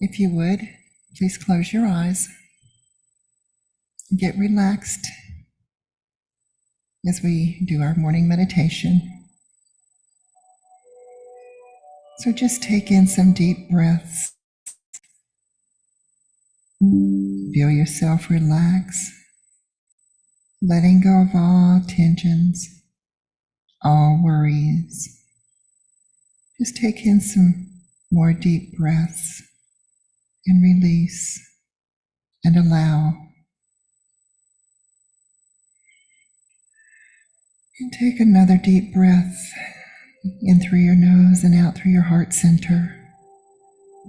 If you would, please close your eyes. Get relaxed as we do our morning meditation. So just take in some deep breaths. Feel yourself relax, letting go of all tensions, all worries. Just take in some more deep breaths and release and allow. And take another deep breath in through your nose and out through your heart center,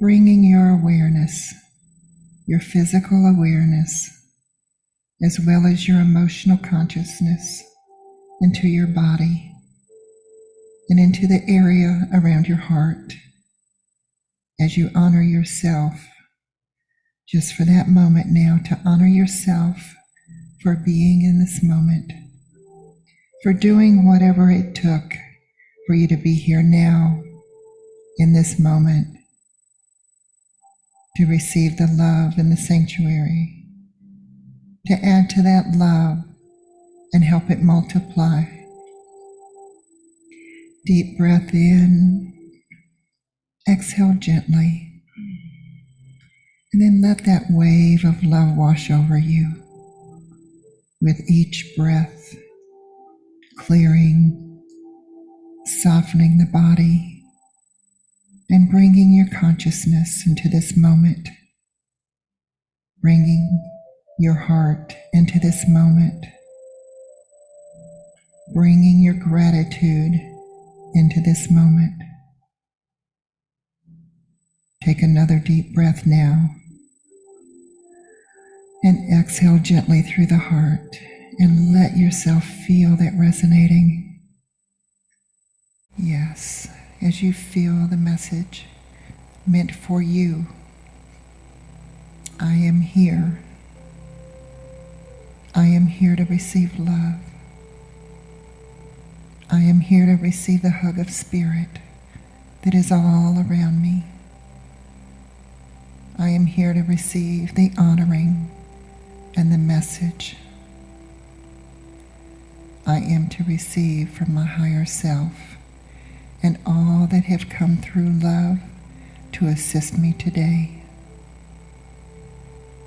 bringing your awareness, your physical awareness, as well as your emotional consciousness into your body and into the area around your heart as you honor yourself. Just for that moment now, to honor yourself for being in this moment, for doing whatever it took for you to be here now in this moment, to receive the love in the sanctuary, to add to that love and help it multiply. Deep breath in, exhale gently, and then let that wave of love wash over you with each breath, clearing, softening the body, and bringing your consciousness into this moment, bringing your heart into this moment, bringing your gratitude into this moment. Take another deep breath now and exhale gently through the heart and let yourself feel that resonating. Yes, as you feel the message meant for you. I am here. I am here to receive love. I am here to receive the hug of spirit that is all around me. I am here to receive the honoring and the message. I am to receive from my higher self and all that have come through love to assist me today,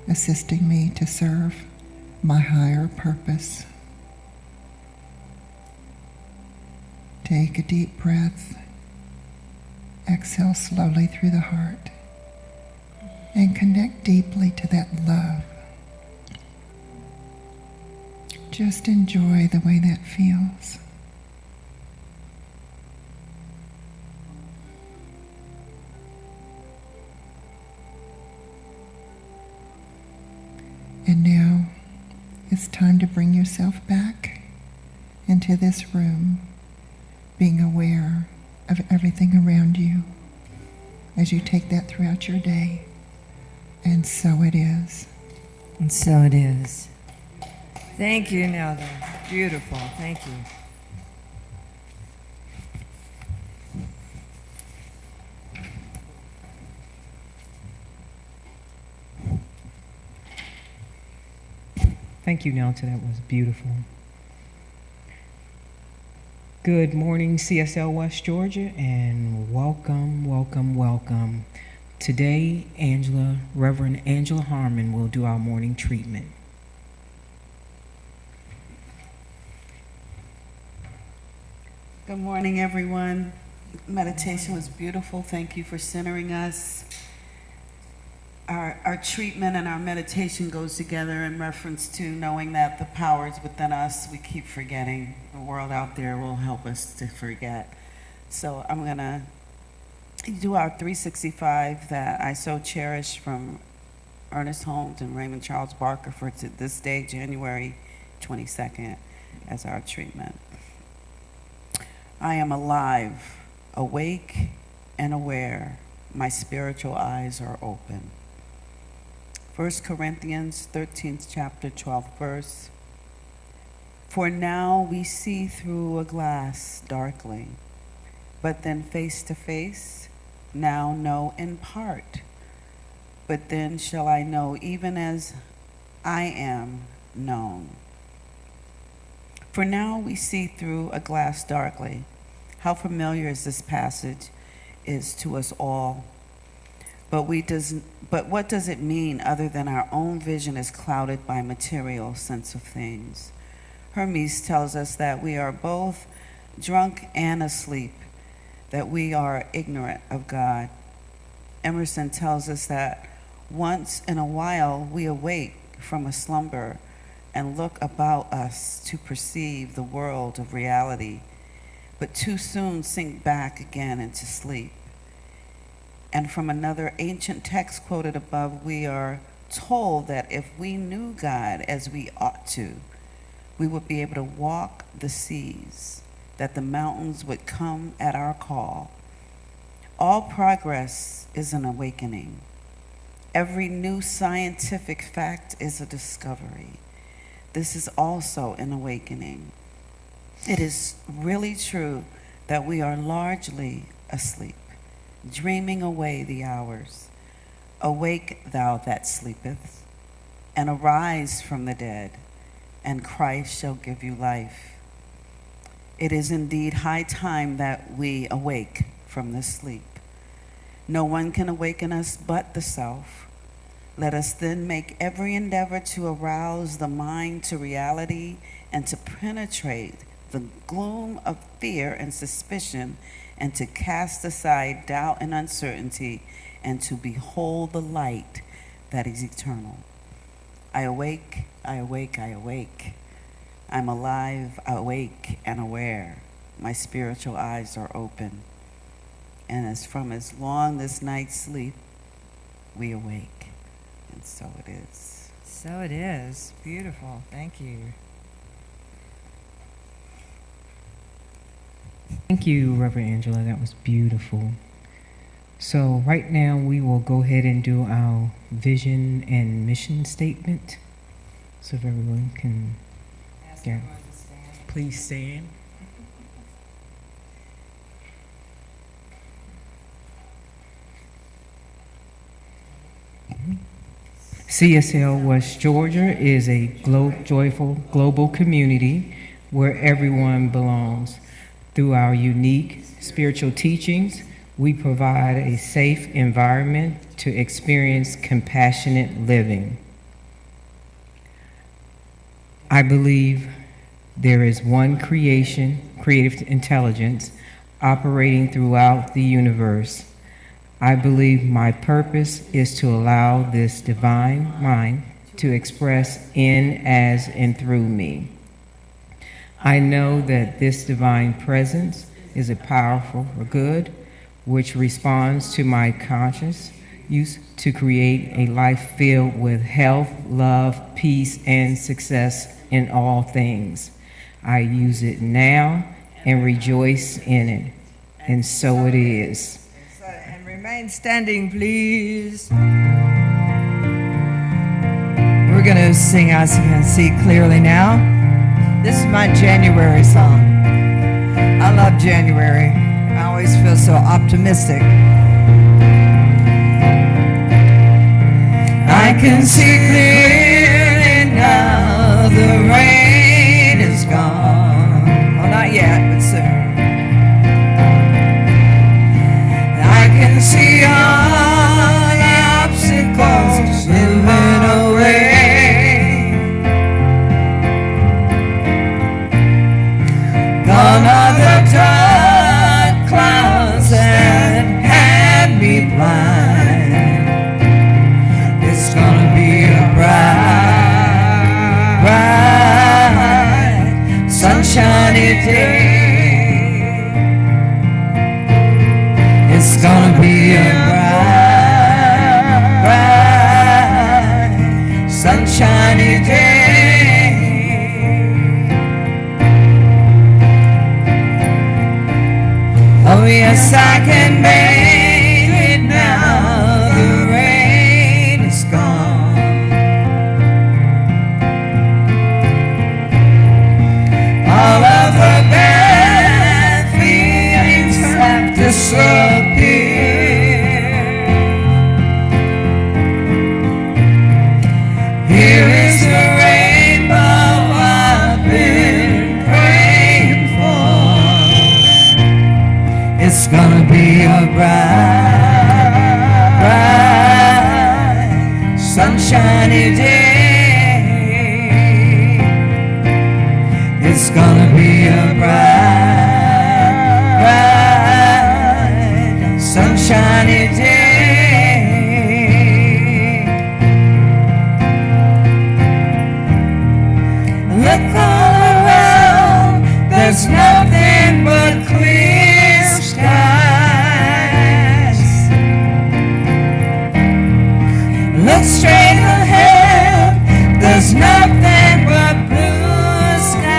assisting me to serve my higher purpose. Take a deep breath, exhale slowly through the heart, and connect deeply to that love. Just enjoy the way that feels. And now it's time to bring yourself back into this room, being aware of everything around you as you take that throughout your day. And so it is. And so it is. Thank you, Nelda. Beautiful. Thank you. Thank you, Nelda. That was beautiful. Good morning, CSL West Georgia, and welcome, welcome, welcome. Today, Reverend Angela Harmon will do our morning treatment. Good morning, everyone. Meditation was beautiful. Thank you for centering us. Our treatment and our meditation goes together in reference to knowing that the power is within us. We keep forgetting. The world out there will help us to forget. So I'm going to do our 365 that I so cherish from Ernest Holmes and Raymond Charles Barker for this day, January 22nd, as our treatment. I am alive, awake, and aware. My spiritual eyes are open. 1 Corinthians 13th chapter, 12th verse. For now we see through a glass darkly, but then face to face, now know in part. but then shall I know, even as I am known. For now we see through a glass darkly. How familiar is this passage is to us all. But what does it mean other than our own vision is clouded by material sense of things? Hermes tells us that we are both drunk and asleep, that we are ignorant of God. Emerson tells us that once in a while we awake from a slumber and look about us to perceive the world of reality, but too soon sink back again into sleep. And from another ancient text quoted above, we are told that if we knew God as we ought to, we would be able to walk the seas, that the mountains would come at our call. All progress is an awakening. Every new scientific fact is a discovery. This is also an awakening. It is really true that we are largely asleep, dreaming away the hours. Awake, thou that sleepeth, and arise from the dead, and Christ shall give you life. It is indeed high time that we awake from this sleep. No one can awaken us but the self. Let us then make every endeavor to arouse the mind to reality and to penetrate the gloom of fear and suspicion, and to cast aside doubt and uncertainty, and to behold the light that is eternal. I awake, I awake, I awake. I'm alive, awake, and aware. My spiritual eyes are open. And as long this night's sleep, we awake. And so it is. So it is. Beautiful. Thank you. Thank you, Reverend Angela. That was beautiful. So right now we will go ahead and do our vision and mission statement. So if everyone can, yeah, please stand. CSL West Georgia is a joyful global community where everyone belongs. Through our unique spiritual teachings, we provide a safe environment to experience compassionate living. I believe there is one creative intelligence, operating throughout the universe. I believe my purpose is to allow this divine mind to express in, as, and through me. I know that this divine presence is a powerful good, which responds to my conscious use to create a life filled with health, love, peace, and success in all things. I use it now and rejoice in it, and so it is. And remain standing, please. We're going to sing As You Can See Clearly now. This is my January song. I love January. I always feel so optimistic. I can see clearly now the rain is gone. Well, not yet, but soon. I can see all the obstacles moving away. Gone are the dark clouds that had me blind. It's gonna be a bright, sunshiny day. It's gonna be a bright, sunshiny day. Oh yes, I can make it now. The rain is gone. All of the bad sunshiny day. It's gonna be a bright, bright, sunshiny day. Look all around, there's nothing but clear skies. Look straight ahead, there's nothing but blue skies.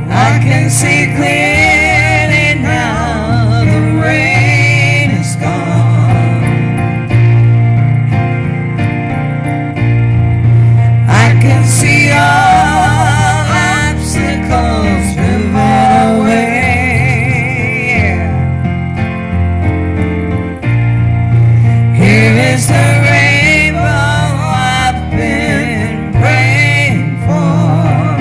I can see clearly now, the rain is gone. I can see all obstacles moving away. Here is the rainbow I've been praying for.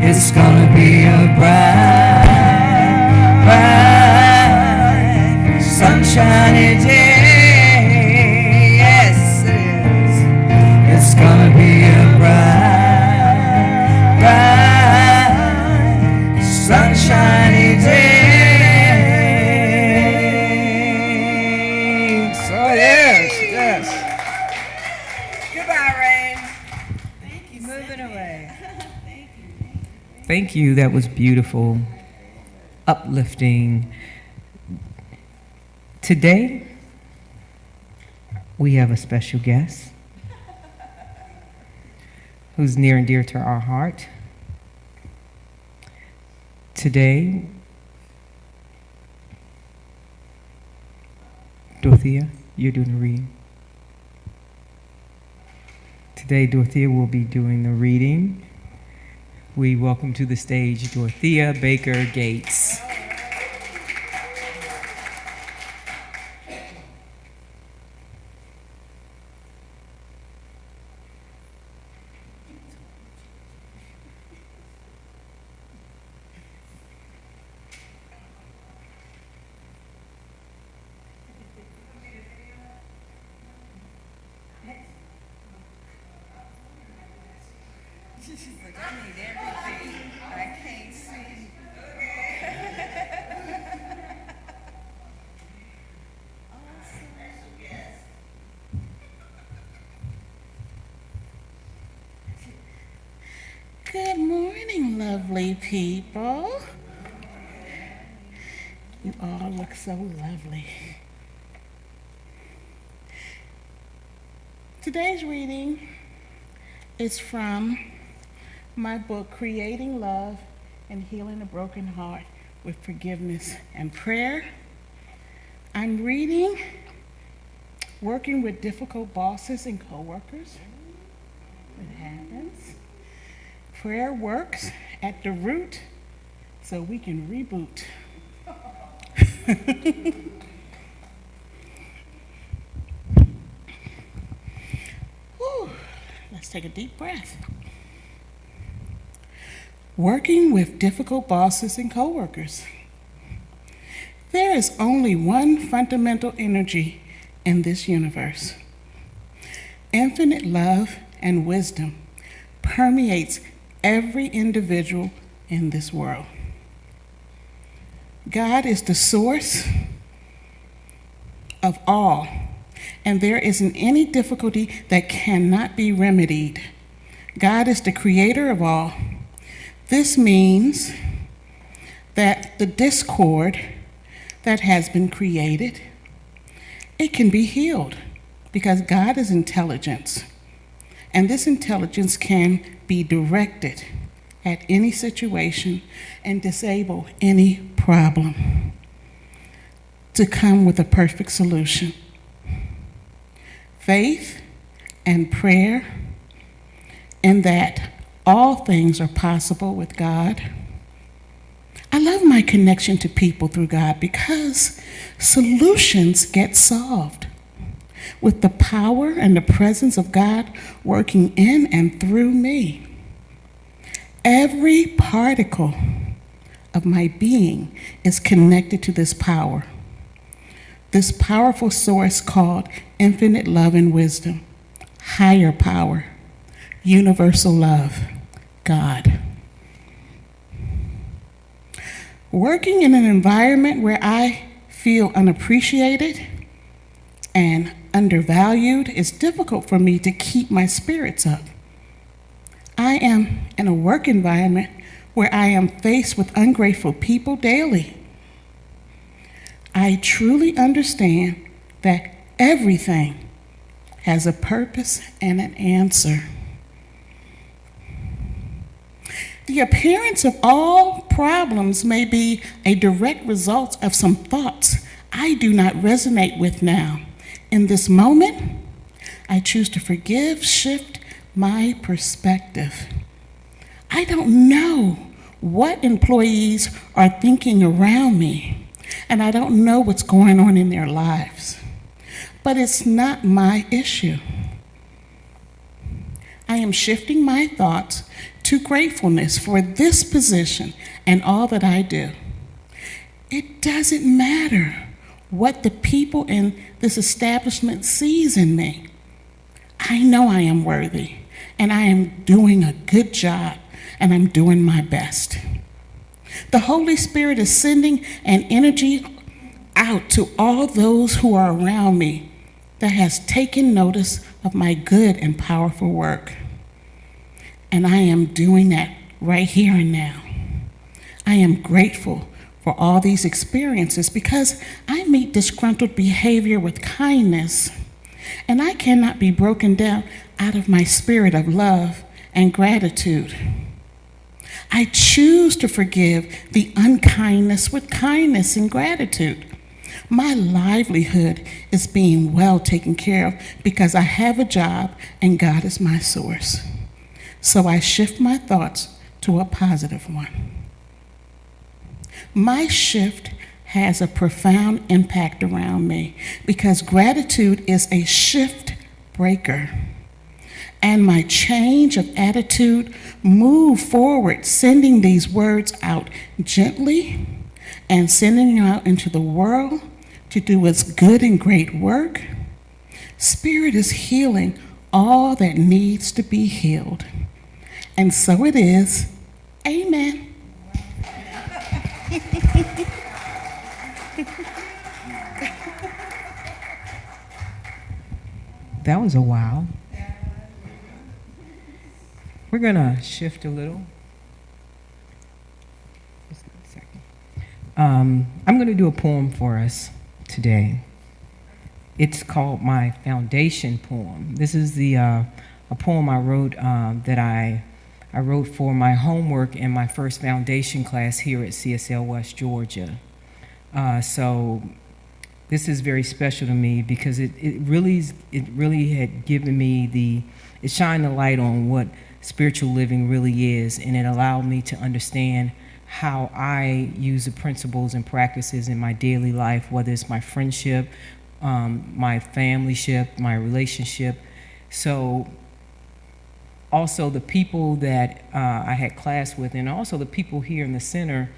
It's gonna be a bright, bright, sunshiny day. Yes, it is. It's gonna be a bright, bright, sunshiny day. So yes, yes. Goodbye, rain. Thank you. Moving away. Thank you. That was beautiful, uplifting. Today, we have a special guest who's near and dear to our heart. Today, Dorothea, you're doing the reading. Today, Dorothea will be doing the reading. We welcome to the stage Dorothea Baker Gates. She's like, I need everything. I can't see. Good morning, lovely people. You all look so lovely. Today's reading is from my book, Creating Love and Healing a Broken Heart with Forgiveness and Prayer. I'm reading Working with Difficult Bosses and Coworkers. It happens. Prayer works at the root so we can reboot. Whew. Let's take a deep breath. Working with difficult bosses and coworkers. There is only one fundamental energy in this universe. Infinite love and wisdom permeates every individual in this world. God is the source of all, and there isn't any difficulty that cannot be remedied. God is the creator of all. This means that the discord that has been created, it can be healed because God is intelligence. And this intelligence can be directed at any situation and disable any problem to come with a perfect solution. Faith and prayer, and that all things are possible with God. I love my connection to people through God because solutions get solved with the power and the presence of God working in and through me. Every particle of my being is connected to this power. this powerful source called infinite love and wisdom, higher power, universal love, God. Working in an environment where I feel unappreciated and undervalued is difficult for me to keep my spirits up. I am in a work environment where I am faced with ungrateful people daily. I truly understand that everything has a purpose and an answer. The appearance of all problems may be a direct result of some thoughts I do not resonate with now. In this moment, I choose to forgive, shift my perspective. I don't know what employees are thinking around me, and I don't know what's going on in their lives, but it's not my issue. I am shifting my thoughts to gratefulness for this position and all that I do. It doesn't matter what the people in this establishment sees in me. I know I am worthy, and I am doing a good job, and I'm doing my best. The Holy Spirit is sending an energy out to all those who are around me that has taken notice of my good and powerful work. And I am doing that right here and now. I am grateful for all these experiences because I meet disgruntled behavior with kindness, and I cannot be broken down out of my spirit of love and gratitude. I choose to forgive the unkindness with kindness and gratitude. My livelihood is being well taken care of because I have a job and God is my source. So I shift my thoughts to a positive one. My shift has a profound impact around me because gratitude is a shift breaker. And my change of attitude move forward, sending these words out gently and sending them out into the world to do its good and great work. Spirit is healing all that needs to be healed. And so it is. Amen. That was a wow. We're going to shift a little. Just a second. I'm going to do a poem for us today. It's called my foundation poem. This is a poem I wrote that I wrote for my homework in my first foundation class here at CSL West Georgia. So this is very special to me because it really had given me it shined a light on what spiritual living really is, and it allowed me to understand how I use the principles and practices in my daily life, whether it's my friendship, my familyship, my relationship. So also the people that I had class with, and also the people here in the center,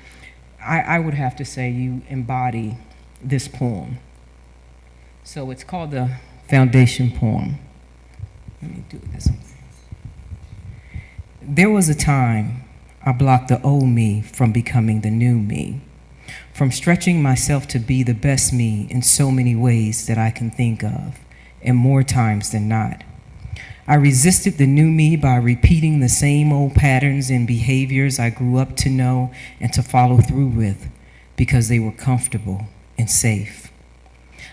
I would have to say you embody this poem. So it's called the foundation poem. Let me do this. There was a time I blocked the old me from becoming the new me, from stretching myself to be the best me in so many ways that I can think of, and more times than not. I resisted the new me by repeating the same old patterns and behaviors I grew up to know and to follow through with because they were comfortable and safe.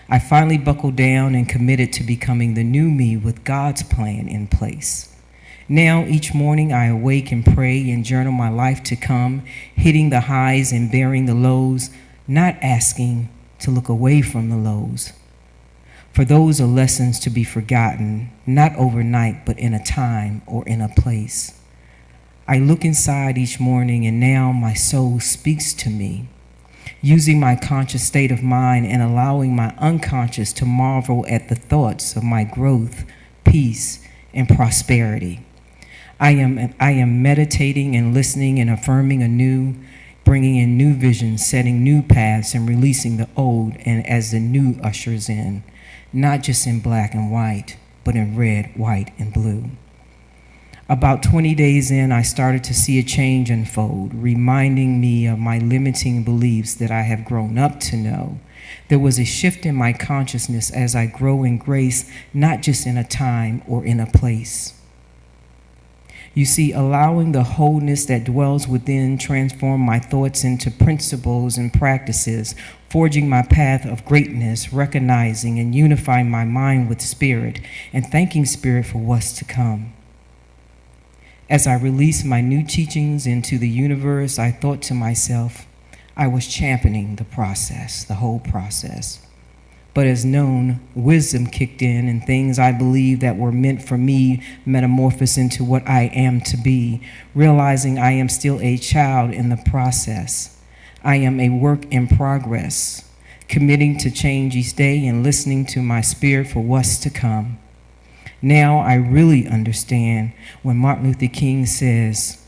I finally buckled down and committed to becoming the new me with God's plan in place. Now, each morning I awake and pray and journal my life to come, hitting the highs and bearing the lows, not asking to look away from the lows. For those are lessons to be forgotten, not overnight, but in a time or in a place. I look inside each morning, and now my soul speaks to me, using my conscious state of mind and allowing my unconscious to marvel at the thoughts of my growth, peace, and prosperity. I am meditating and listening and affirming anew, bringing in new visions, setting new paths, and releasing the old, and as the new ushers in, not just in black and white, but in red, white, and blue. About 20 days in, I started to see a change unfold, reminding me of my limiting beliefs that I have grown up to know. There was a shift in my consciousness as I grow in grace, not just in a time or in a place. You see, allowing the wholeness that dwells within transform my thoughts into principles and practices, forging my path of greatness, recognizing and unifying my mind with spirit, and thanking spirit for what's to come. As I released my new teachings into the universe, I thought to myself, I was championing the process, the whole process. But as known, wisdom kicked in, and things I believed that were meant for me metamorphosed into what I am to be, realizing I am still a child in the process. I am a work in progress, committing to change each day and listening to my spirit for what's to come. Now I really understand when Martin Luther King says,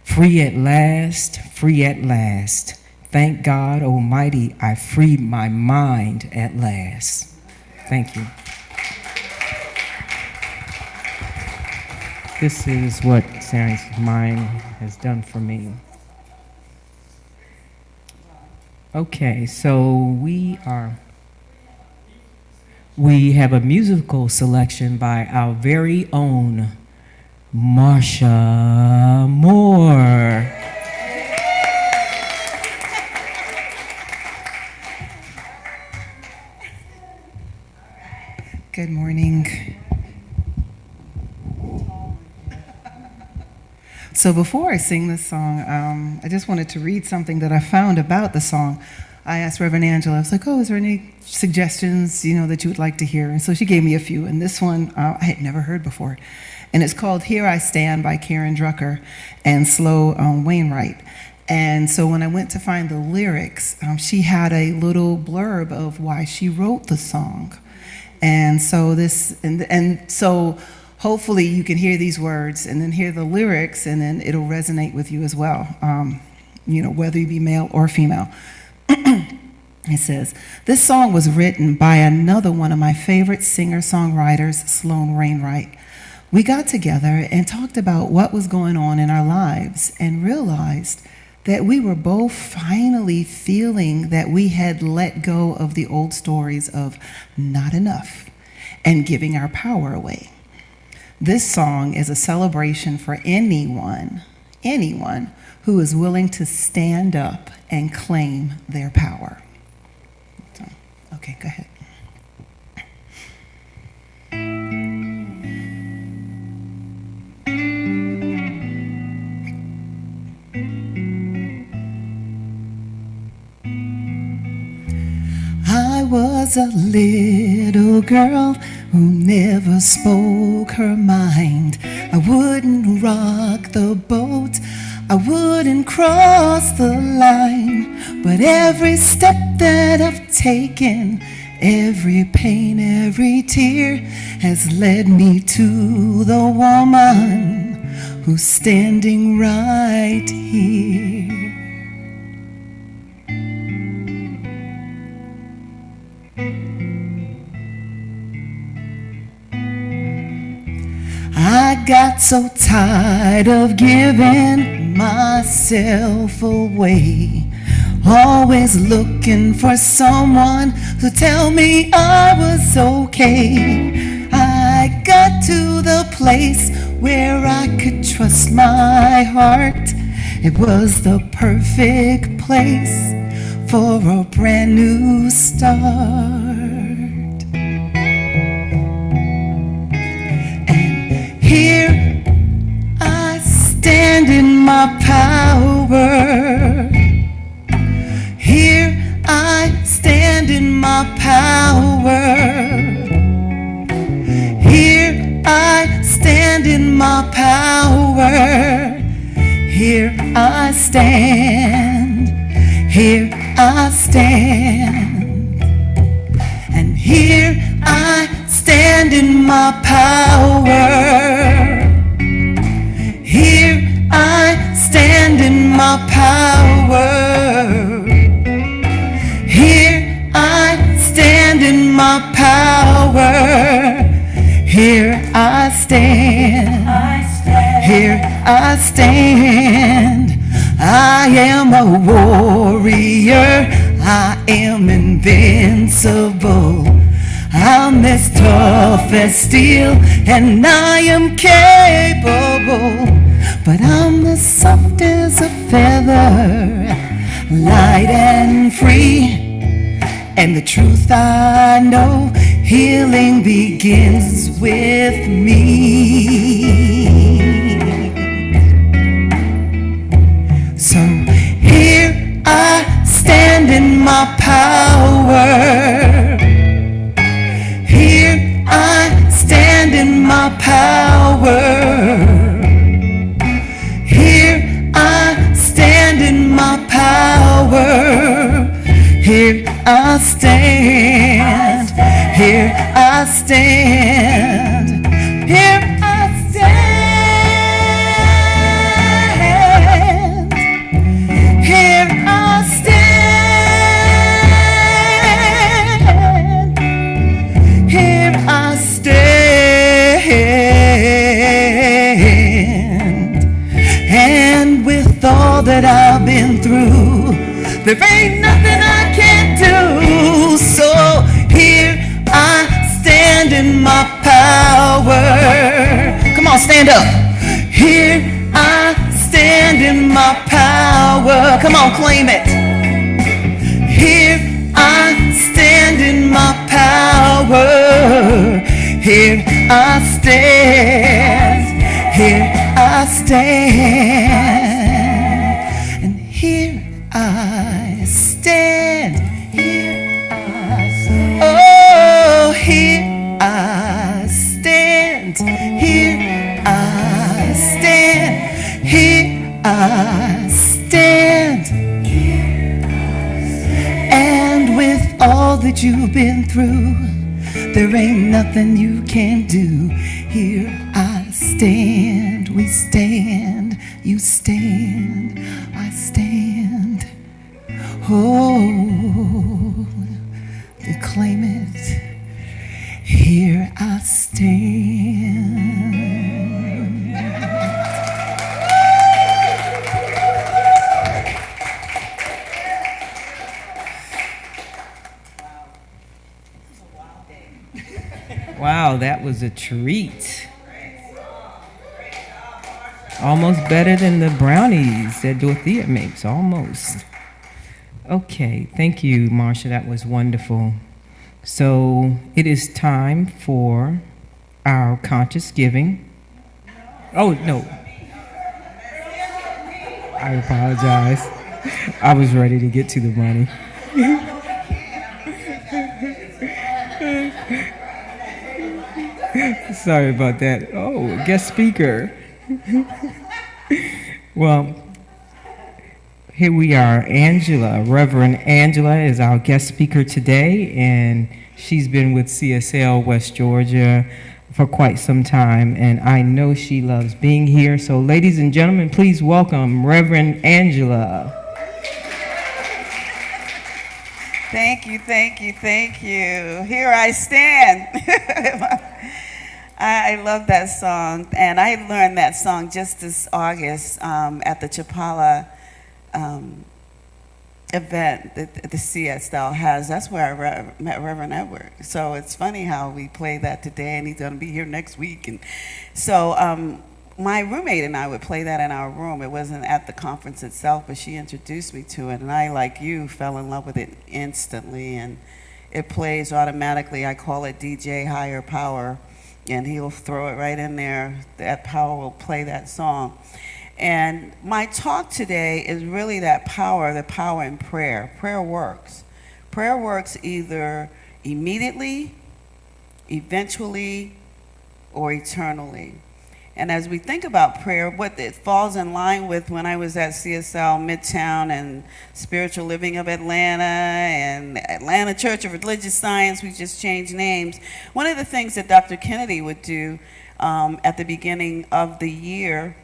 free at last, free at last. Thank God Almighty, I freed my mind at last. Thank you. This is what Sarah's mind has done for me. Okay, so we have a musical selection by our very own Marsha Moore. Good morning. So before I sing this song, I just wanted to read something that I found about the song. I asked Reverend Angela, I was like, oh, is there any suggestions, that you would like to hear? And so she gave me a few, and this one I had never heard before. And it's called Here I Stand by Karen Drucker and Slow Wainwright. And so when I went to find the lyrics, she had a little blurb of why she wrote the song. And so so hopefully you can hear these words and then hear the lyrics, and then it'll resonate with you as well, whether you be male or female. It says, this song was written by another one of my favorite singer-songwriters, Sloan Wainwright. We got together and talked about what was going on in our lives and realized that we were both finally feeling that we had let go of the old stories of not enough and giving our power away. This song is a celebration for anyone who is willing to stand up and claim their power. So, okay, go ahead. I was a little girl who never spoke her mind. I wouldn't rock the boat, I wouldn't cross the line. But every step that I've taken, every pain, every tear has led me to the woman who's standing right here. I got so tired of giving myself away, always looking for someone to tell me I was okay. I got to the place where I could trust my heart. It was the perfect place for a brand new start. Here I stand in my power. Here I stand in my power. Here I stand in my power. Here I stand. Here I stand. And here I stand in my power. Here I stand in my my power. Here I stand in my power. Here I stand. Here I stand. I am a warrior. I am invincible. I'm as tough as steel, and I am capable. But I'm as soft as a feather, light and free. And the truth I know, healing begins with me. So here I stand in my power. Here I stand in my power. Here I stand in my power. Here I stand. Here I stand. Here I stand. Here I stand. Here I stand. And with all that I've been through, there ain't nothing I can't do. So here I stand in my power. Come on, stand up. Here I stand in my power. Come on, claim it. Here I stand in my power. Here I stand. Here I stand. And here I stand. Here I stand. Oh, here I stand. Here I stand. Here I stand. And with all that you've been through, there ain't nothing you can't do. Here I stand. We stand. You stand. I stand. Oh, claim it. Here I stand. Wow, that was a treat. Almost better than the brownies that Dorothea makes, almost. Okay, thank you, Marsha. That was wonderful. So it is time for our conscious giving. Oh, no. I apologize. I was ready to get to the money. Sorry about that. Oh, guest speaker. Well, here we are. Angela, Reverend Angela is our guest speaker today, and she's been with CSL West Georgia for quite some time, and I know she loves being here. So ladies and gentlemen, please welcome Reverend Angela. Thank you, thank you, thank you. Here I stand. I love that song, and I learned that song just this August at the Chapala event that the CSL has. That's where I met Reverend Edward. So it's funny how we play that today, and he's going to be here next week. And so my roommate and I would play that in our room. It wasn't at the conference itself, but she introduced me to it, and I, like you, fell in love with it instantly, and it plays automatically. I call it DJ Higher Power, and he'll throw it right in there. That power will play that song. And my talk today is really that power, the power in prayer. Prayer works. Prayer works either immediately, eventually, or eternally. And as we think about prayer, what it falls in line with when I was at CSL Midtown and Spiritual Living of Atlanta and Atlanta Church of Religious Science, we just changed names. One of the things that Dr. Kennedy would do at the beginning of the year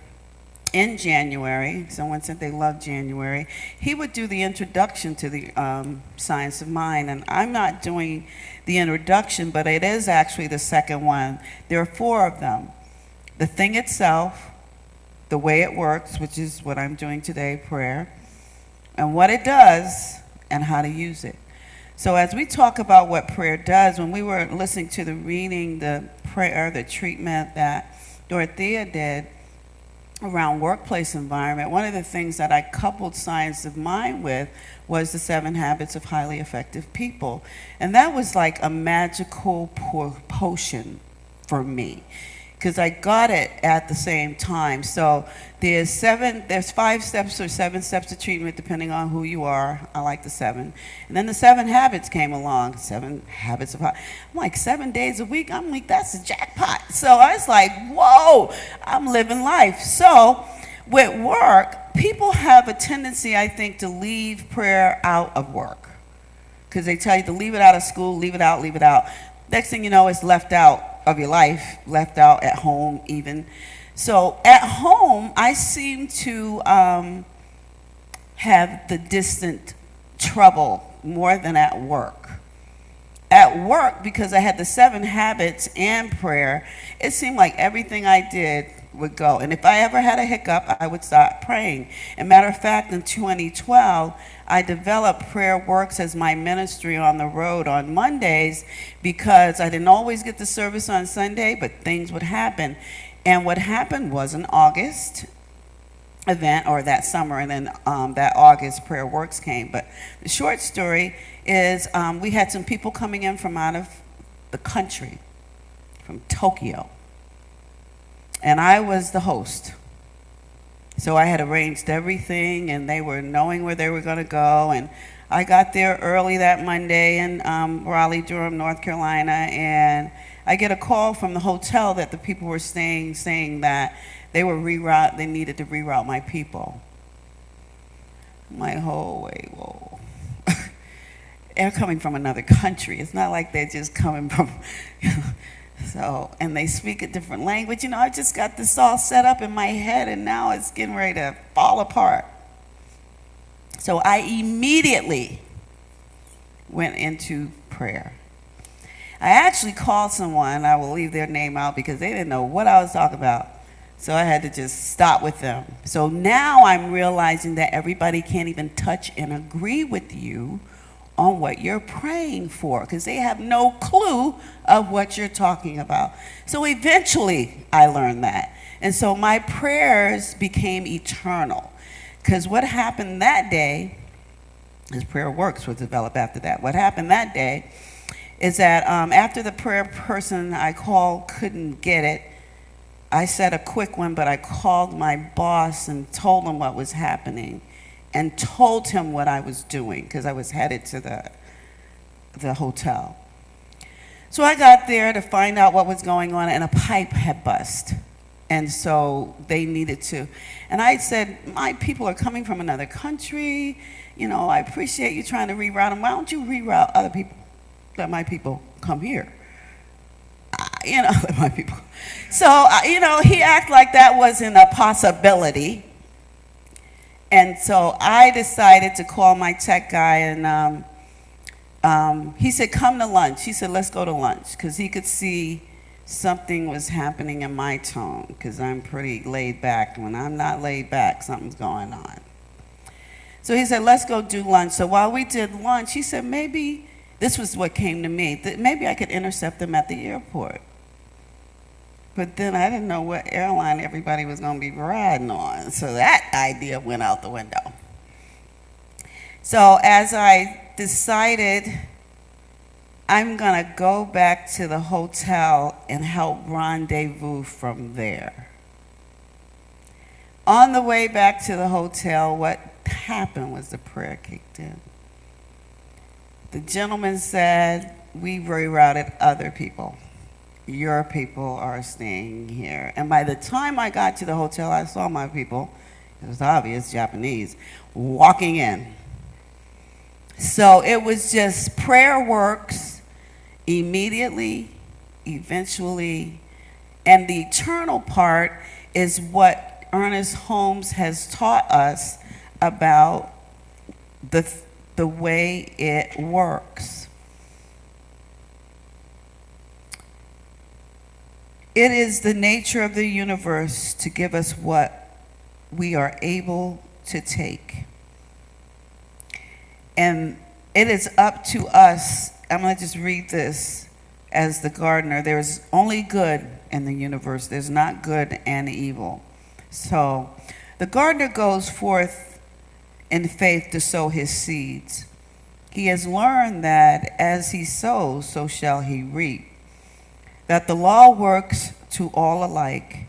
in January. Someone said they love January. He would do the introduction to the Science of Mind, and I'm not doing the introduction, but it is actually the second one. There are 4 of them. The thing itself, the way it works, which is what I'm doing today, prayer, and what it does and how to use it. So as we talk about what prayer does, when we were listening to the reading, the prayer, the treatment that Dorothea did around workplace environment, one of the things that I coupled Science of Mind with was the 7 Habits of Highly Effective People. And that was like a magical potion for me, because I got it at the same time. So there's 5 steps or 7 steps to treatment depending on who you are. I like the 7. And then the 7 habits came along, 7 habits of, I'm like 7 days a week. I'm like, that's a jackpot. So I was like, whoa, I'm living life. So with work, people have a tendency, I think, to leave prayer out of work, because they tell you to leave it out of school, leave it out, leave it out. Next thing you know, it's left out of your life, left out at home even. So at home, I seem to have the distant trouble more than at work. At work, because I had the 7 habits and prayer, it seemed like everything I did would go. And if I ever had a hiccup, I would start praying. And matter of fact, in 2012, I developed Prayer Works as my ministry on the road on Mondays, because I didn't always get the service on Sunday, but things would happen. And what happened was an August event, or that summer, and then that August Prayer Works came. But the short story is we had some people coming in from out of the country, from Tokyo. And I was the host. So I had arranged everything, and they were knowing where they were going to go. And I got there early that Monday in Raleigh, Durham, North Carolina, and I get a call from the hotel that the people were staying, saying that they needed to reroute my people. I'm like, oh, wait, whoa. They're coming from another country. It's not like they're just coming from, so, and they speak a different language. I just got this all set up in my head, and now it's getting ready to fall apart. So I immediately went into prayer. I actually called someone, I will leave their name out because they didn't know what I was talking about. So I had to just stop with them. So now I'm realizing that everybody can't even touch and agree with you on what you're praying for, because they have no clue of what you're talking about. So eventually I learned that. And so my prayers became eternal, because what happened that day, as Prayer Works was developed after that, what happened that day is that after the prayer person I called couldn't get it, I said a quick one, but I called my boss and told him what was happening, and told him what I was doing, because I was headed to the hotel. So I got there to find out what was going on, and a pipe had bust. And so they needed to. And I said, my people are coming from another country. I appreciate you trying to reroute them. Why don't you reroute other people? Let my people come here. Let my people. So, he acted like that wasn't a possibility. And so I decided to call my tech guy, and he said, come to lunch. He said, let's go to lunch, because he could see something was happening in my tone, because I'm pretty laid back. When I'm not laid back, something's going on. So he said, let's go do lunch. So while we did lunch, he said, maybe, this was what came to me, that maybe I could intercept them at the airport. But then I didn't know what airline everybody was going to be riding on. So that idea went out the window. So as I decided I'm going to go back to the hotel and help rendezvous from there. On the way back to the hotel, what happened was the prayer kicked in. The gentleman said, we rerouted other people. Your people are staying here. And by the time I got to the hotel, I saw my people, it was obvious, Japanese, walking in. So it was just Prayer Works immediately, eventually, and the eternal part is what Ernest Holmes has taught us about the way it works. It is the nature of the universe to give us what we are able to take. And it is up to us. I'm going to just read this as the gardener. There is only good in the universe. There's not good and evil. So the gardener goes forth in faith to sow his seeds. He has learned that as he sows, so shall he reap. That the law works to all alike.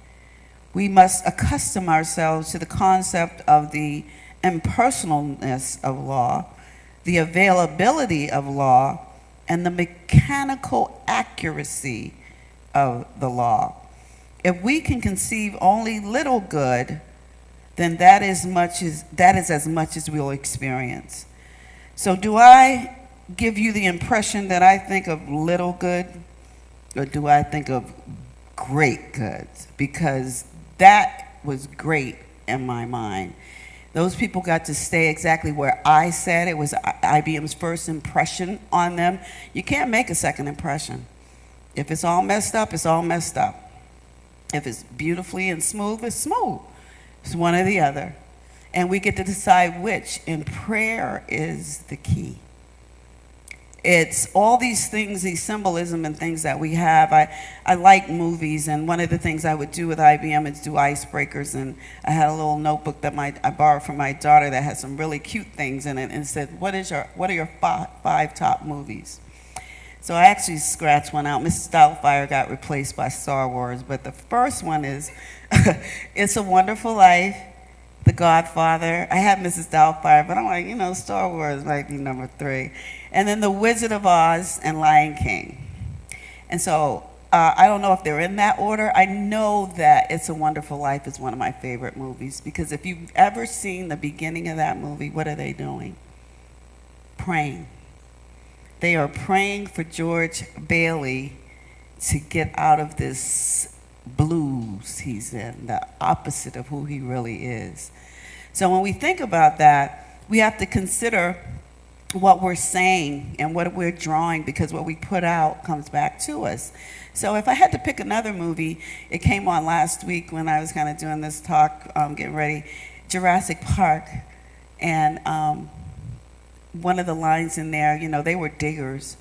We must accustom ourselves to the concept of the impersonalness of law, the availability of law, and the mechanical accuracy of the law. If we can conceive only little good, then that is as much as we'll experience. So do I give you the impression that I think of little good, or do I think of great goods? Because that was great in my mind. Those people got to stay exactly where I said. It was IBM's first impression on them. You can't make a second impression. If it's all messed up, it's all messed up. If it's beautifully and smooth, it's smooth. It's one or the other. And we get to decide which, and prayer is the key. It's all these things, these symbolism and things that we have. I like movies, and one of the things I would do with IBM is do icebreakers, and I had a little notebook that I borrowed from my daughter that had some really cute things in it, and said, what are your five top movies? So I actually scratched one out. Mrs. Doubtfire got replaced by Star Wars, but the first one is It's a Wonderful Life, The Godfather. I had Mrs. Doubtfire, but I'm like, Star Wars might be number 3. And then The Wizard of Oz and Lion King. And so I don't know if they're in that order. I know that It's a Wonderful Life is one of my favorite movies, because if you've ever seen the beginning of that movie, what are they doing? Praying. They are praying for George Bailey to get out of this blues he's in, the opposite of who he really is. So when we think about that, we have to consider what we're saying and what we're drawing, because what we put out comes back to us. So if I had to pick another movie, it came on last week when I was kind of doing this talk, getting ready, Jurassic Park. And one of the lines in there, they were diggers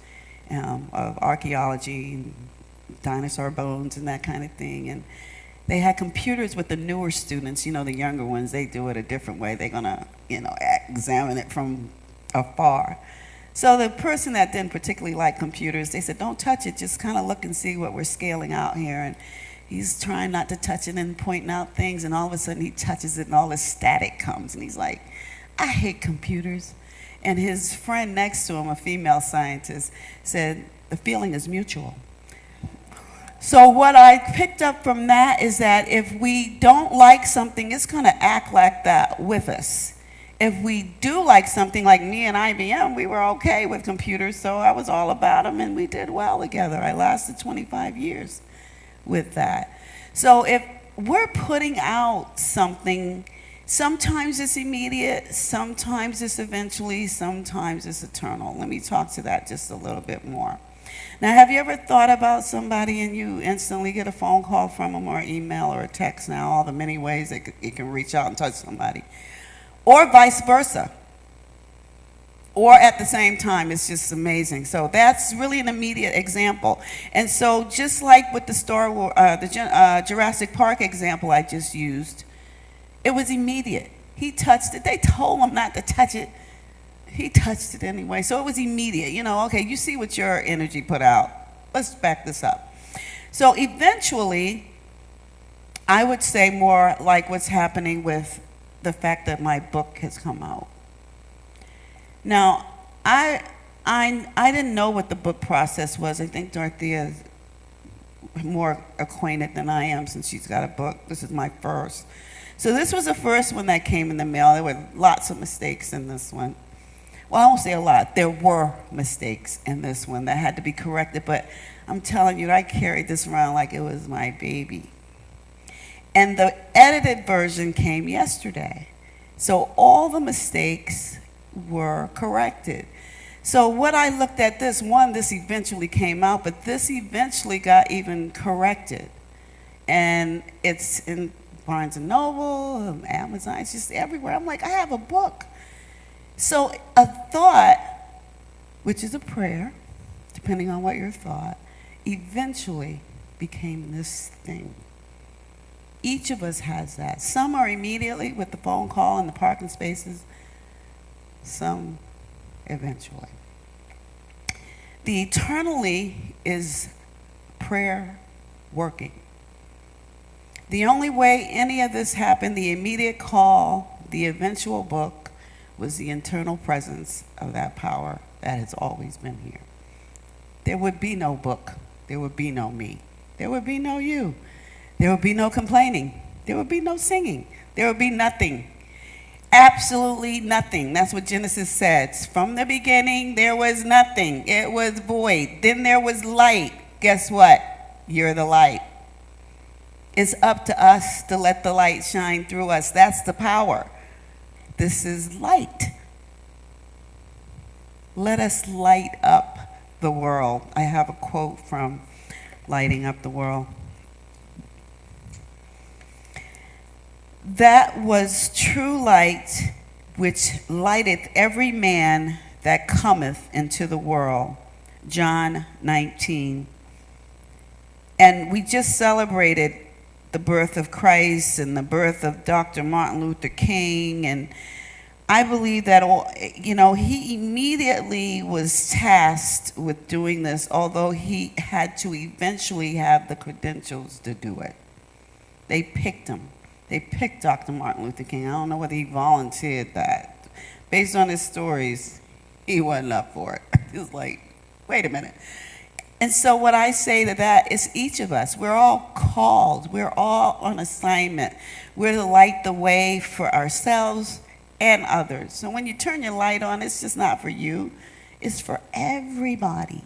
of archaeology and dinosaur bones and that kind of thing. And they had computers with the newer students, the younger ones, they do it a different way. They're going to, examine it from afar. So the person that didn't particularly like computers, they said, don't touch it, just kind of look and see what we're scaling out here. And he's trying not to touch it and pointing out things, and all of a sudden he touches it and all this static comes, and he's like, I hate computers. And his friend next to him, a female scientist, said, the feeling is mutual. So what I picked up from that is that if we don't like something, it's going to act like that with us. If we do like something, like me and IBM, we were okay with computers, so I was all about them, and we did well together. I lasted 25 years with that. So if we're putting out something, sometimes it's immediate, sometimes it's eventually, sometimes it's eternal. Let me talk to that just a little bit more. Now, have you ever thought about somebody and you instantly get a phone call from them, or an email or a text now, all the many ways that you can reach out and touch somebody? Or vice versa. Or at the same time, it's just amazing. So that's really an immediate example. And so just like with the Jurassic Park example I just used, it was immediate. He touched it. They told him not to touch it. He touched it anyway. So it was immediate. Okay, you see what your energy put out. Let's back this up. So eventually, I would say more like what's happening with the fact that my book has come out. Now, I didn't know what the book process was. I think Dorothea is more acquainted than I am, since she's got a book. This is my first. So this was the first one that came in the mail. There were lots of mistakes in this one. Well, I won't say a lot. There were mistakes in this one that had to be corrected, but I'm telling you, I carried this around like it was my baby. And the edited version came yesterday. So all the mistakes were corrected. So what I looked at this eventually came out, but this eventually got even corrected. And it's in Barnes & Noble, Amazon, it's just everywhere. I'm like, I have a book. So a thought, which is a prayer, depending on what your thought, eventually became this thing. Each of us has that. Some are immediately with the phone call and the parking spaces, some eventually. The eternally is prayer working. The only way any of this happened, the immediate call, the eventual book, was the internal presence of that power that has always been here. There would be no book. There would be no me. There would be no you. There would be no complaining. There would be no singing. There would be nothing. Absolutely nothing. That's what Genesis says. From the beginning, there was nothing. It was void. Then there was light. Guess what? You're the light. It's up to us to let the light shine through us. That's the power. This is light. Let us light up the world. I have a quote from Lighting Up the World. That was true light, which lighteth every man that cometh into the world. John 19. And we just celebrated the birth of Christ and the birth of Dr. Martin Luther King. And I believe that, he immediately was tasked with doing this, although he had to eventually have the credentials to do it. They picked him. They picked Dr. Martin Luther King. I don't know whether he volunteered that. Based on his stories, he wasn't up for it. He was like, wait a minute. And so what I say to that is each of us, we're all called. We're all on assignment. We're to light the way for ourselves and others. So when you turn your light on, it's just not for you. It's for everybody.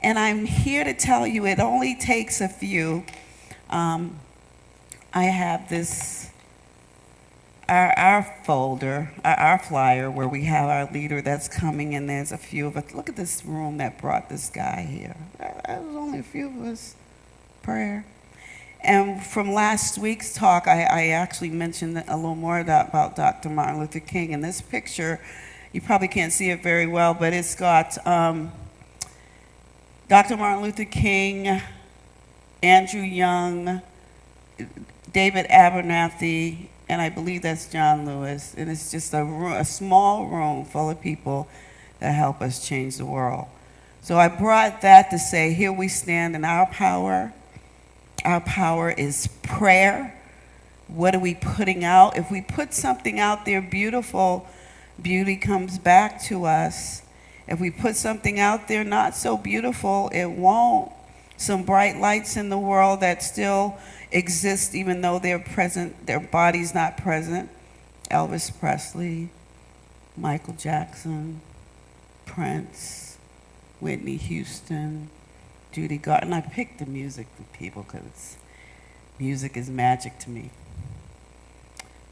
And I'm here to tell you it only takes a few. I have this, our folder, our flyer where we have our leader that's coming, and there's a few of us. Look at this room that brought this guy here. There was only a few of us. Prayer. And from last week's talk, I actually mentioned a little more about Dr. Martin Luther King. And this picture, you probably can't see it very well, but it's got Dr. Martin Luther King, Andrew Young, David Abernathy, and I believe that's John Lewis. And it's just a small room full of people that help us change the world. So I brought that to say, here we stand in our power. Our power is prayer. What are we putting out? If we put something out there beautiful, beauty comes back to us. If we put something out there not so beautiful, it won't. Some bright lights in the world that still exist even though they're present, their body's not present. Elvis Presley, Michael Jackson, Prince, Whitney Houston, Judy Garland. I picked the music for people because music is magic to me.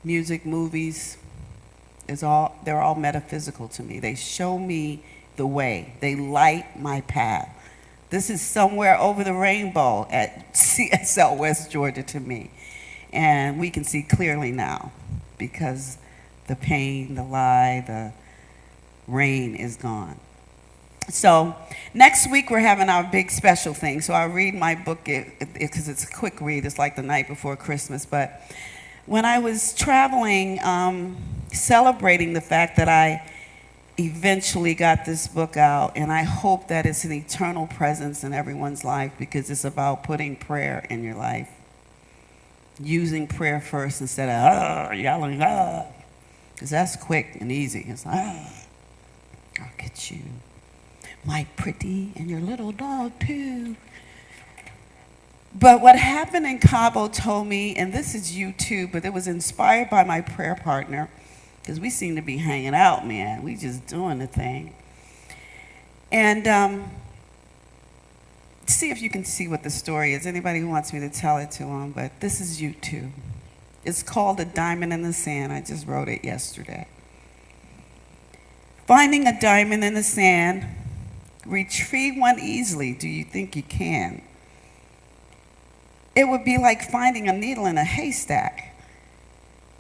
Music, movies, they're all metaphysical to me. They show me the way. They light my path. This is somewhere over the rainbow at CSL West Georgia to me. And we can see clearly now because the pain, the lie, the rain is gone. So next week we're having our big special thing. So I'll read my book because it's a quick read. It's like the night before Christmas. But when I was traveling, celebrating the fact that I eventually got this book out, and I hope that it's an eternal presence in everyone's life because it's about putting prayer in your life. Using prayer first instead of yelling, because that's quick and easy. It's like, I'll get you, my pretty, and your little dog too. But what happened in Cabo told me, and this is you too, but it was inspired by my prayer partner, because we seem to be hanging out, man. We just doing the thing. And see if you can see what the story is. Anybody who wants me to tell it to them, but this is you too. It's called A Diamond in the Sand. I just wrote it yesterday. Finding a diamond in the sand, retrieve one easily. Do you think you can? It would be like finding a needle in a haystack.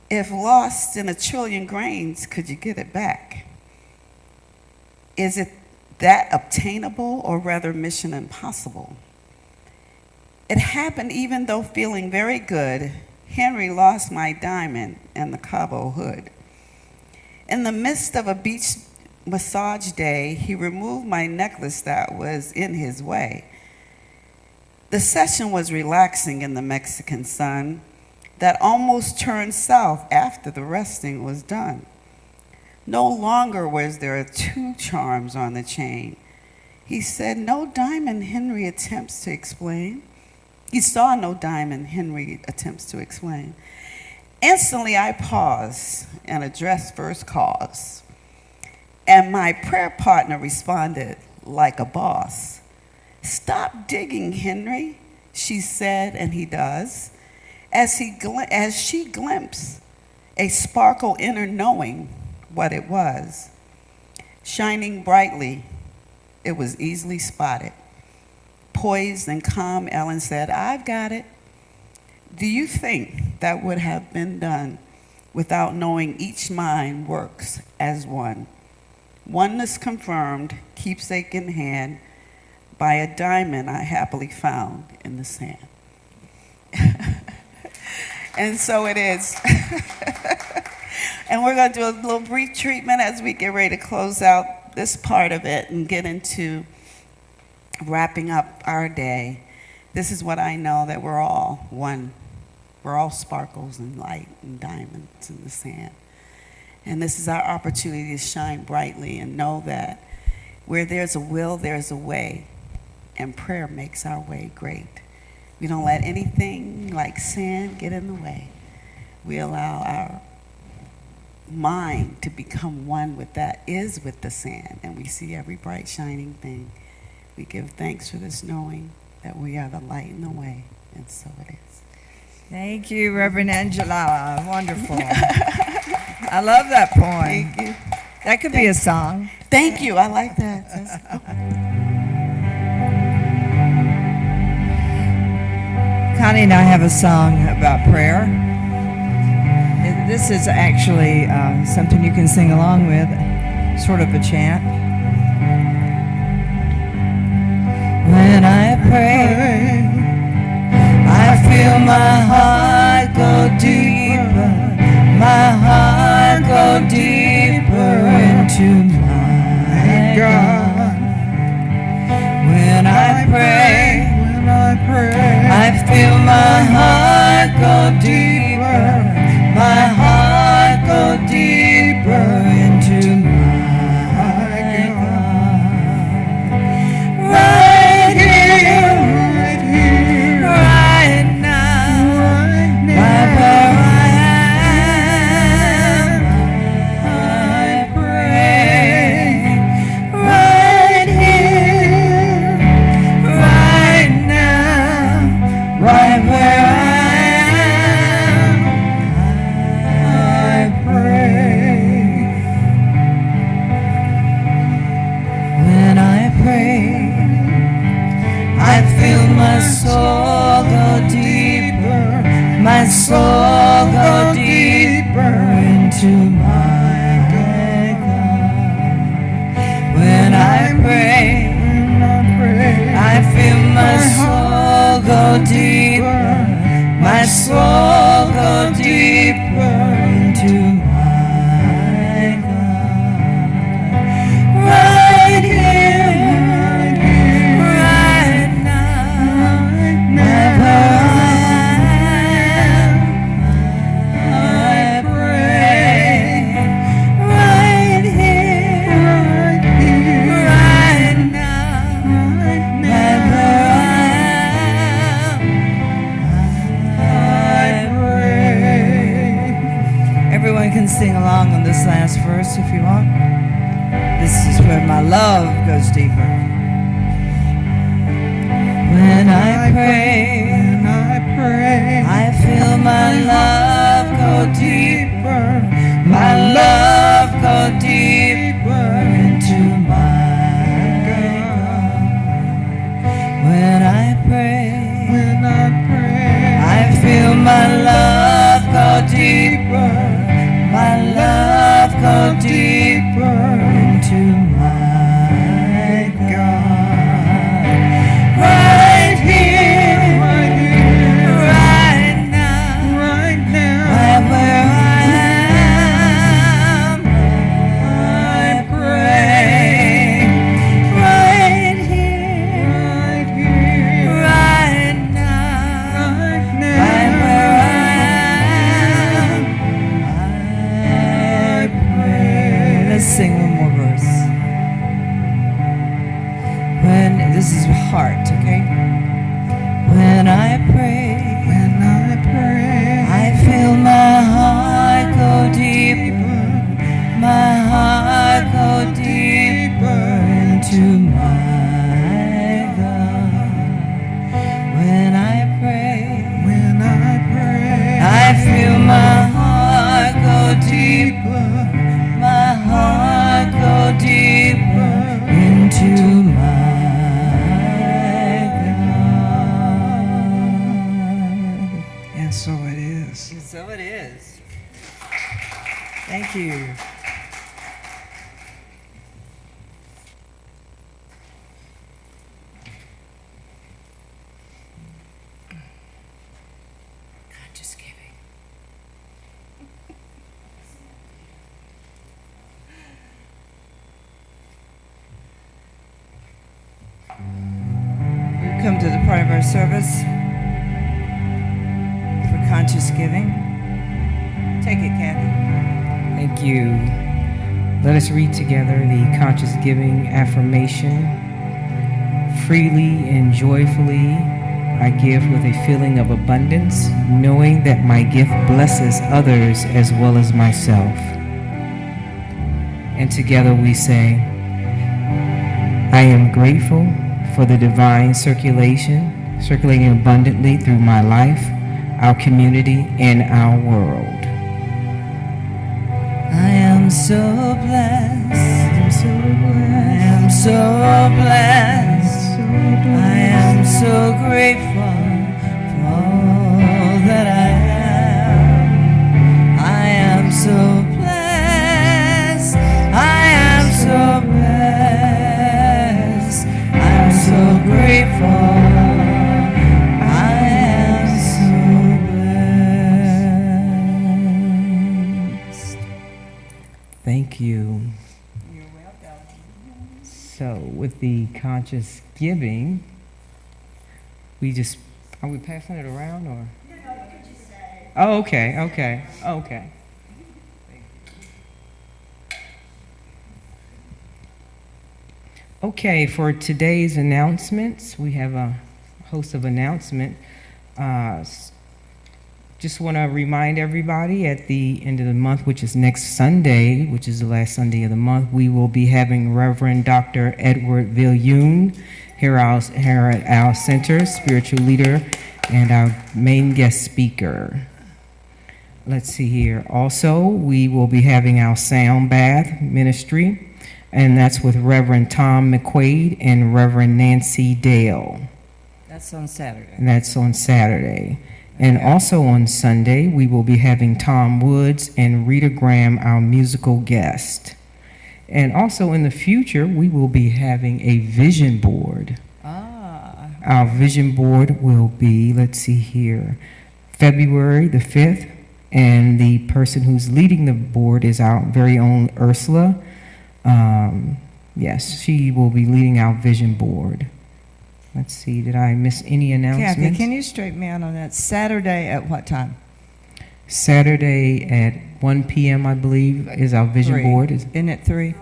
If lost in a trillion grains, could you get it back? Is it that obtainable, or rather mission impossible? It happened even though feeling very good, Henry lost my diamond in the Cabo hood. In the midst of a beach massage day, he removed my necklace that was in his way. The session was relaxing in the Mexican sun that almost turned south after the resting was done. No longer was there 2 charms on the chain. He said, no diamond, Henry attempts to explain. He saw no diamond, Henry attempts to explain. Instantly I paused and addressed first cause. And my prayer partner responded like a boss. Stop digging, Henry, she said, and he does. As she glimpsed a sparkle in her knowing what it was. Shining brightly, it was easily spotted. Poised and calm, Ellen said, I've got it. Do you think that would have been done without knowing each mind works as one? Oneness confirmed, keepsake in hand, by a diamond I happily found in the sand. And so it is. And we're going to do a little brief treatment as we get ready to close out this part of it and get into wrapping up our day. This is what I know, that we're all one. We're all sparkles and light and diamonds in the sand. And this is our opportunity to shine brightly and know that where there's a will, there's a way. And prayer makes our way great. We don't let anything like sand get in the way. We allow our mind to become one with that is with the sand. And we see every bright shining thing. We give thanks for this knowing that we are the light in the way. And so it is. Thank you, Reverend Angela. Wonderful. I love that poem. Thank you. That could be a song. Thank you. I like that. Connie and I have a song about prayer. This is actually something you can sing along with, sort of a chant. When I pray, I feel my heart go deeper, my heart go deeper into my God. When I pray, I feel my heart go deeper, my heart go deeper into my God. Right here, right now, right where I am, I pray. Right here, right now, right where I am, I pray. When I pray, I feel my soul go deeper, my soul go deeper into my God. When I pray, I feel my soul go deeper, my soul go deeper into my God. Right here, right now, wherever I am, I pray. Right here, right now, wherever I pray. Everyone can sing along on this last verse if you want. This is where my love goes deeper. pray, when I pray, I feel my love go deeper, my love go deeper into my God. When I pray, when I pray, I feel my love go deeper, my love go deeper into my God. Right here, right now, right now, right where I am, I pray. Right here, right here, right now, right now, right where I am, I pray. Let's sing one more verse. When this is heart, okay? When I pray, when I pray, I feel my heart go deeper, my heart go deeper into my God. When I pray, when I pray, I feel my heart go deeper, my heart go deeper into my God. and so it is. And so it is. Thank you. God, just giving. We come to the part of our service for conscious giving. Take it, Kathy. Thank you. Let us read together the conscious giving affirmation. Freely and joyfully, I give with a feeling of abundance, knowing that my gift blesses others as well as myself. And together we say, I am grateful for the divine circulating abundantly through my life, our community, and our world. I am so blessed. I'm so blessed. I am so blessed. I am so grateful for all that I am. I am so blessed. I am so blessed. I'm so grateful. I am so blessed. Thank you. You're welcome. So, with the conscious giving, are we passing it around or? No, you could just say. Oh, okay. Okay, for today's announcements, we have a host of announcements. Just want to remind everybody at the end of the month, which is next Sunday, which is the last Sunday of the month, we will be having Reverend Dr. Edward Viljoen here at our center, spiritual leader, and our main guest speaker. Let's see here. Also, we will be having our sound bath ministry, and that's with Reverend Tom McQuaid and Reverend Nancy Dale. That's on Saturday. And that's on Saturday. And also on Sunday, we will be having Tom Woods and Rita Graham, our musical guest. And also in the future, we will be having a vision board. Our vision board will be, let's see here, February the 5th. And the person who's leading the board is our very own Ursula. Yes, she will be leading our vision board. Let's see, did I miss any announcements? Kathy, can you straighten me out on that? Saturday at what time? Saturday at 1 p.m., I believe, is our vision 3. board. Isn't it 3?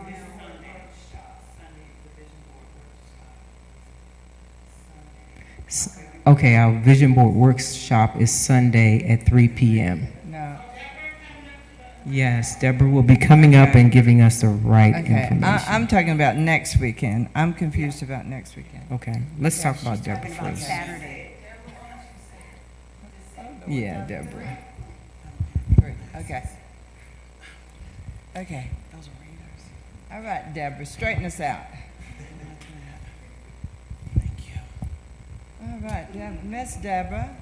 Okay, our vision board workshop is Sunday at 3 p.m. No. Yes, Deborah will be coming up and giving us the right Okay, information. I'm talking about next weekend. I'm confused about next weekend. Okay, let's talk about Deborah first. Yeah, Deborah. Great. Okay. Okay. Those are readers. All right, Deborah, straighten us out. Thank you. All right, Miss Deborah.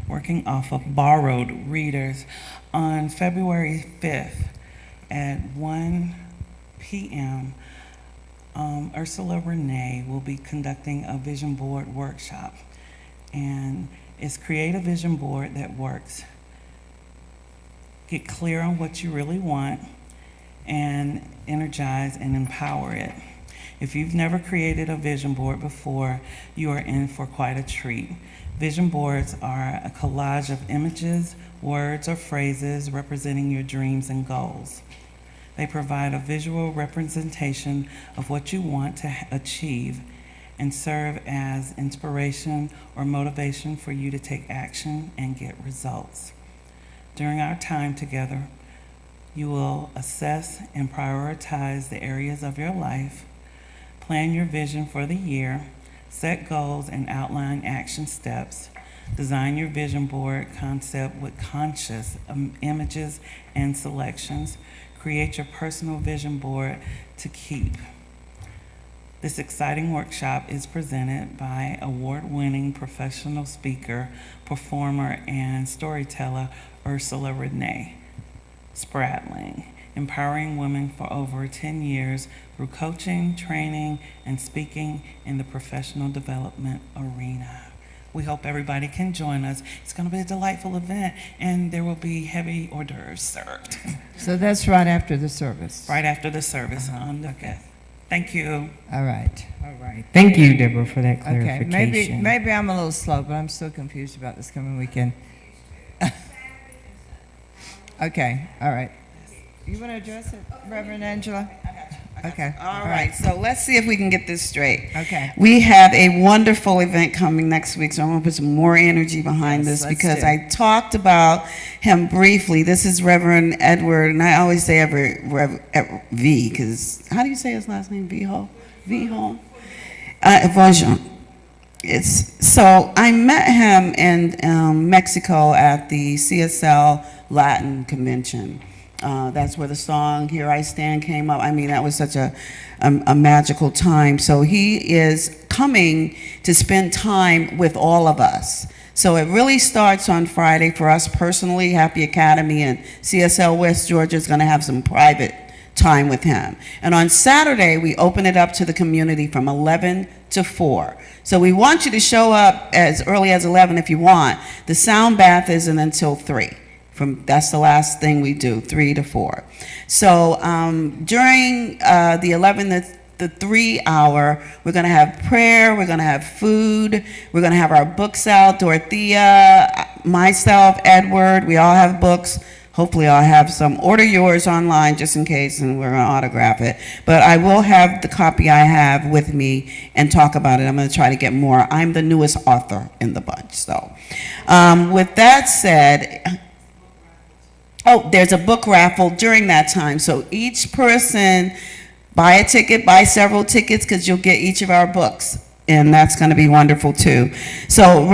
Working off of borrowed readers on February 5th at 1 p.m. Ursula Renee will be conducting a vision board workshop, and it's create a vision board that works. Get clear on what you really want and energize and empower it. If you've never created a vision board before, you are in for quite a treat. Vision boards are a collage of images, words, or phrases representing your dreams and goals. They provide a visual representation of what you want to achieve and serve as inspiration or motivation for you to take action and get results. During our time together, you will assess and prioritize the areas of your life, plan your vision for the year, set goals and outline action steps, design your vision board concept with conscious images and selections, create your personal vision board to keep. This exciting workshop is presented by award-winning professional speaker, performer, and storyteller Ursula Renee Spratling, empowering women for over 10 years through coaching, training, and speaking in the professional development arena. We hope everybody can join us. It's going to be a delightful event, and there will be heavy hors d'oeuvres served. So that's right after the service. Right after the service on the 5th. Thank you. All right. All right. Thank you, Deborah, for that Okay. clarification. Maybe I'm a little slow, but I'm still confused about this coming weekend. Okay. All right. You want to address it, Reverend Angela? Okay. All right, so let's see if we can get this straight. Okay. We have a wonderful event coming next week, so I'm going to put some more energy behind Yes, this let's because do it. I talked about him briefly. This is Reverend Edward, and I always say V, because how do you say his last name? Viho? Vajon. So I met him in Mexico at the CSL Latin Convention. That's where the song "Here I Stand" came up. I mean, that was such a magical time. So he is coming to spend time with all of us. So it really starts on Friday for us personally. Happy Academy and CSL West Georgia is going to have some private time with him. And on Saturday, we open it up to the community from 11 to 4. So we want you to show up as early as 11 if you want. The sound bath isn't until 3. That's the last thing we do, 3 to 4. So during the 11 to 3 hour, we're going to have prayer, we're going to have food, we're going to have our books out. Dorothea, myself, Edward, we all have books. Hopefully I'll have some. Order yours online just in case, and we're going to autograph it. But I will have the copy I have with me and talk about it. I'm going to try to get more. I'm the newest author in the bunch. So with that said, there's a book raffle during that time. So each person buy a ticket, buy several tickets, because you'll get each of our books. And that's going to be wonderful too. So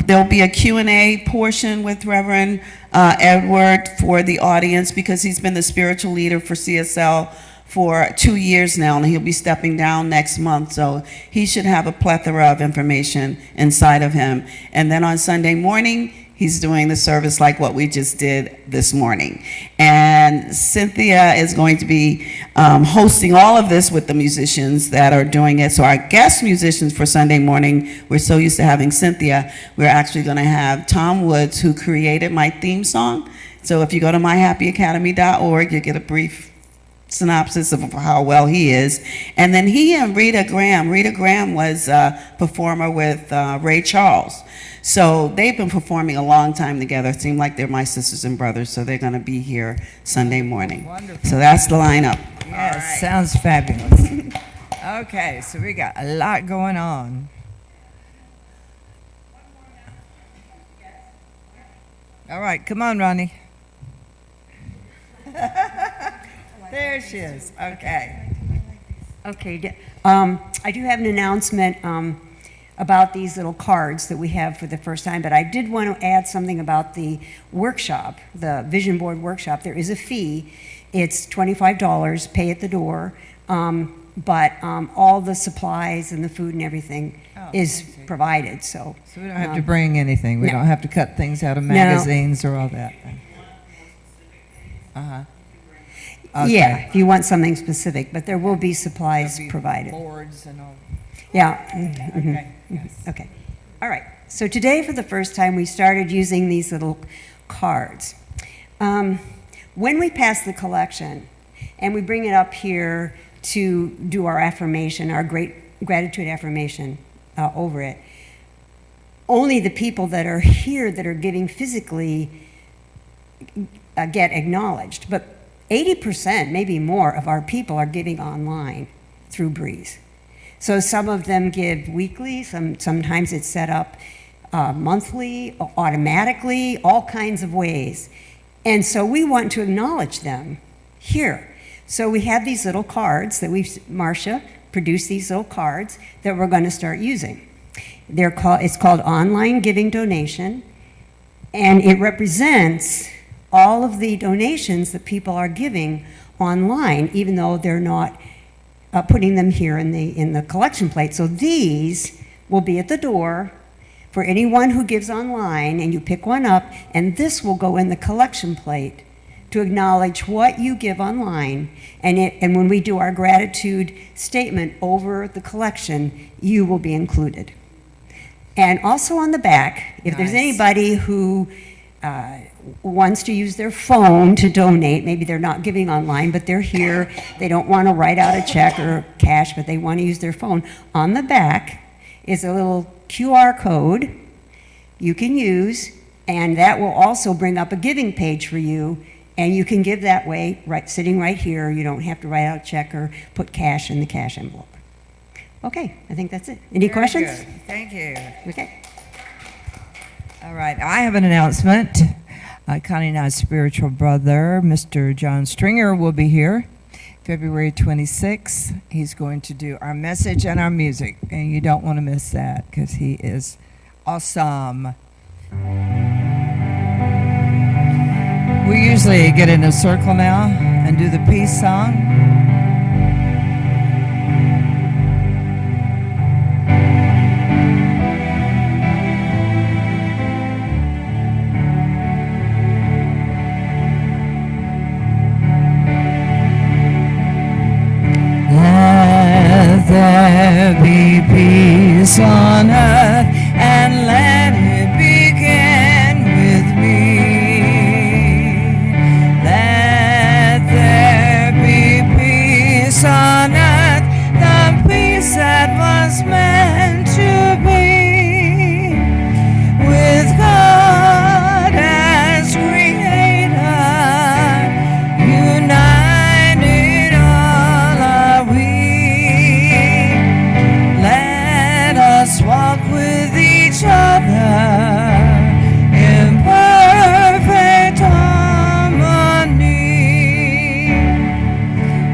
there'll be a Q&A portion with Reverend Edward for the audience, because he's been the spiritual leader for CSL for 2 years now, and he'll be stepping down next month. So he should have a plethora of information inside of him. And then on Sunday morning, he's doing the service like what we just did this morning. And Cynthia is going to be hosting all of this with the musicians that are doing it. So our guest musicians for Sunday morning, we're so used to having Cynthia, we're actually going to have Tom Woods, who created my theme song. So if you go to myhappyacademy.org, you get a brief synopsis of how well he is. And then he and Rita Graham was a performer with Ray Charles. So they've been performing a long time together. It seemed like they're my sisters and brothers, so they're going to be here Sunday morning. Wonderful. So that's the lineup. Yes, sounds fabulous. Okay, so we got a lot going on. All right, come on, Ronnie. There she is. Okay. Okay. I do have an announcement. about these little cards that we have for the first time, but I did want to add something about the workshop, the vision board workshop. There is a fee. It's $25, pay at the door, but all the supplies and the food and everything is provided, so. So we don't have to bring anything. We no. don't have to cut things out of No. magazines or all that. Uh-huh. Okay. Yeah, if you want something specific, but there will be supplies There'll be provided. boards and all. Yeah. Okay. Yes. Okay. All right. So today, for the first time, we started using these little cards. When we pass the collection and we bring it up here to do our affirmation, our great gratitude affirmation over it, only the people that are here that are giving physically get acknowledged. But 80%, maybe more, of our people are giving online through Breeze. So some of them give weekly, sometimes it's set up monthly, automatically, all kinds of ways. And so we want to acknowledge them here. So we have these little cards that Marcia produced these little cards that we're going to start using. It's called Online Giving Donation, and it represents all of the donations that people are giving online, even though they're not putting them here in the collection plate. So these will be at the door for anyone who gives online, and you pick one up, and this will go in the collection plate to acknowledge what you give online. And when we do our gratitude statement over the collection, you will be included. And also on the back, if there's anybody who wants to use their phone to donate, maybe they're not giving online, but they're here, they don't want to write out a check or cash, but they want to use their phone, on the back is a little QR code you can use, and that will also bring up a giving page for you, and you can give that way, sitting right here. You don't have to write out a check or put cash in the cash envelope. Okay, I think that's it. Any Very questions? good. Thank you. Okay. All right, I have an announcement. Connie and I's spiritual brother, Mr. John Stringer, will be here February 26th. He's going to do our message and our music, and you don't want to miss that because he is awesome. We usually get in a circle now and do the peace song. Let there be peace on earth, and let it begin with me. Let there be peace on earth, the peace that was meant to be, with God as creator, united all are we. Let us walk with each other in perfect harmony.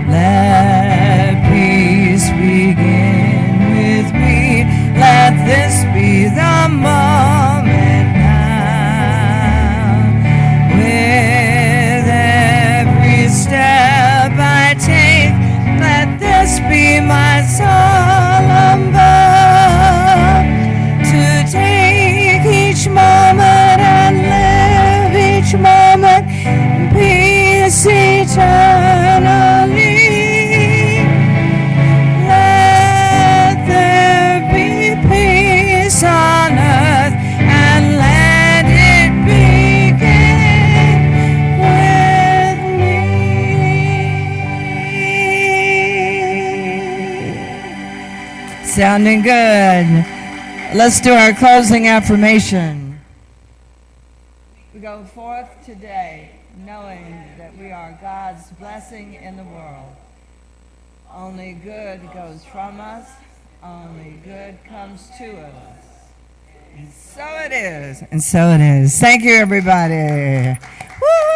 Let peace begin with me. Let this be the moment now. With every step I take, let this be my solemn vow, to take each moment and live each moment in peace eternally. Let there be peace on earth, and let it begin with me. Sounding good. Let's do our closing affirmation. We go forth today knowing that we are God's blessing in the world. Only good goes from us. Only good comes to us. And so it is. And so it is. Thank you, everybody. Woo!